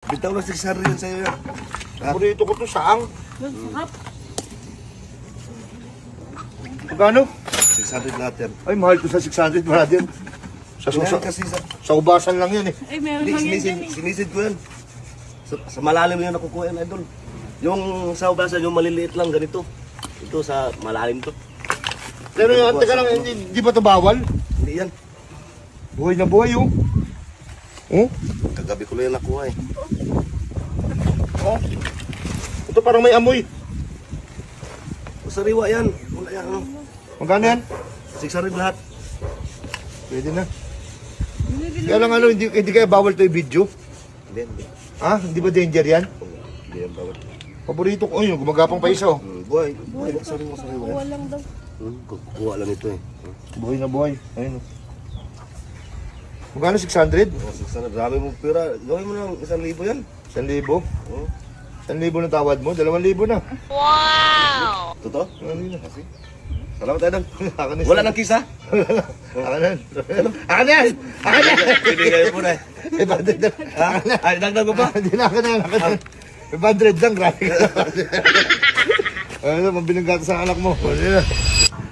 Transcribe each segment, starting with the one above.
Bitaw na 600 yun sa'yo yan. Paborito ko to, saang. Sarap. Magkano? 600 lahat yan. Ay, mahal to sa 600, brother. Sa, Yan kasi sa ubasan lang yan eh. Ay, meron Hindi, lang yan. sinisid ko yan. Sa malalim yan nakukuha yan, idol. Yung sa ubasan, yung maliliit lang, ganito. Ito sa malalim to. Pero yung teka lang, hindi ba to bawal? Hindi yan. Buhay na buhay oh. Oh? Kagabi ko lang yan nakuha eh. Oh. Ito parang may amoy. Sariwa yan. Wala yan. Ano. Magkano yan? 600 lahat. Pwede na. Kaya lang ano, hindi kaya bawal to yung video? Hindi, hindi. Ha? Hindi ba danger yan? Hindi yan bawal. Paborito ko, yun, gumagapang pa isa oh. Buhay. Buhay. Sariwa yan. Kuha lang daw. Kukuha lang ito eh. Buhay na buhay. Ayun oh. Magkano 600? 600. Dami mong pera. Gawin mo ng 1,000 yan. 1,000? Oh. 1,000 na tawad mo? 2,000 na. Totoo? Ano yun? Kasi. Salamat idol. Ako na Wala nang kisa. Ako na. Ako na yan! Ako na yan! Pinigay mo na eh. Eh, 100 na. Ako na. Ay, dagdag mo pa? Hindi na ako na yan. Ako na. 500 lang, grabe ka. Ano, mabiling gato sa anak mo.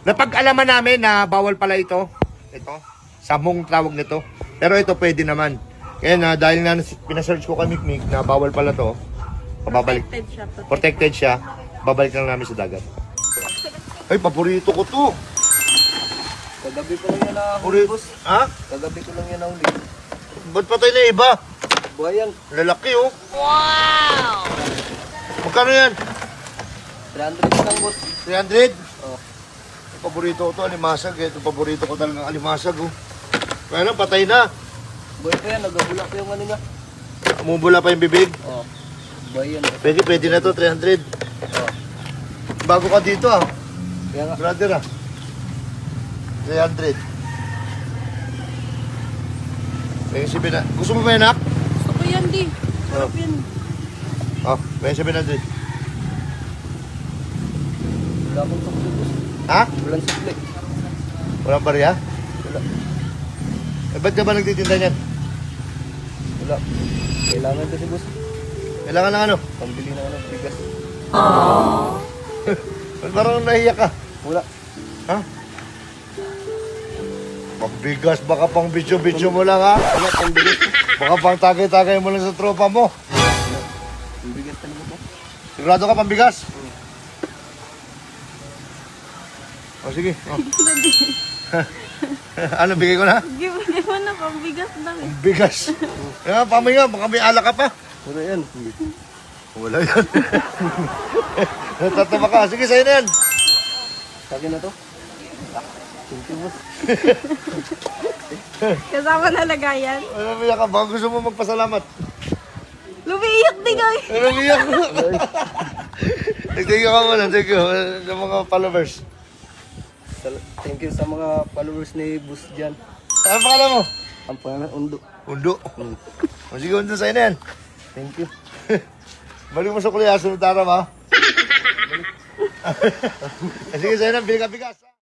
Napag-alaman namin na bawal pala ito. Ito. Samong tawag nito. Pero ito pwede naman. Kaya na, dahil nga pinasearch ko kay Mikmik na bawal pala to, pababalik. Protected siya. Protected siya, babalik lang namin sa dagat. Ay, paborito ko to. Kagabi ko lang yan na Paborito. Ha? Kagabi ko lang yan na huli. Ba't patay na iba? Buhay yan. Lalaki oh. Wow! Magkano yan? 300 lang boss. 300? Oh. Paborito ko to, alimasag. Ito paborito ko talagang alimasag oh. Kaya lang, patay na. Buhay pa yan. Nagabula pa yung ano niya. Umubula pa yung bibig. Oh. Buhay yan. Pwede na to, 300. Oh. Bago ka dito ah. Kaya nga. Brother ah. 300. May sabi na. Gusto mo ba yan, nak? Gusto ko yan, di. Sarap yan. Oh, may 700. Wala akong sukli boss. Ha? Walang sukli. Walang barya? Wala. Eh, ba't ka ba nagtitinda niyan? Wala. Kailangan kasi boss. Kailangan ng ano? Pambili na ano. Bigas. Ba't parang nahiya ka? Wala. Ha? Pagbigas, baka pang bityo-bityo mo lang ha? Wala. Pambigas. Baka pang tagay-tagay mo lang sa tropa mo. Pambigas talaga po. Sigurado ka pambigas? O sige. Oh. Ano, bigay ko na? Give mo na, pambigas lang eh. Bigas. Kaya paminga, baka may alak ka pa. Wala yan. Wala yan. Natatama ka. Sige, sa'yo na yan. Sa akin na to. Thank you boss. Kasama na lagayan. Ano, miyak ka. Baka gusto mo magpasalamat. Lumiiyak din ay. Ano, miyak ka. Thank you ka muna. Thank you sa mga followers. Thank you sa mga followers ni Boss Jan. Ano pangalan mo? Ang pangalan, Undo. Undo. O sige, Undo, sa'yo na yan. Thank you. Balik mo sa kulya. Sunod araw, ha? Sige, sa'yo na. Bili ka bigas.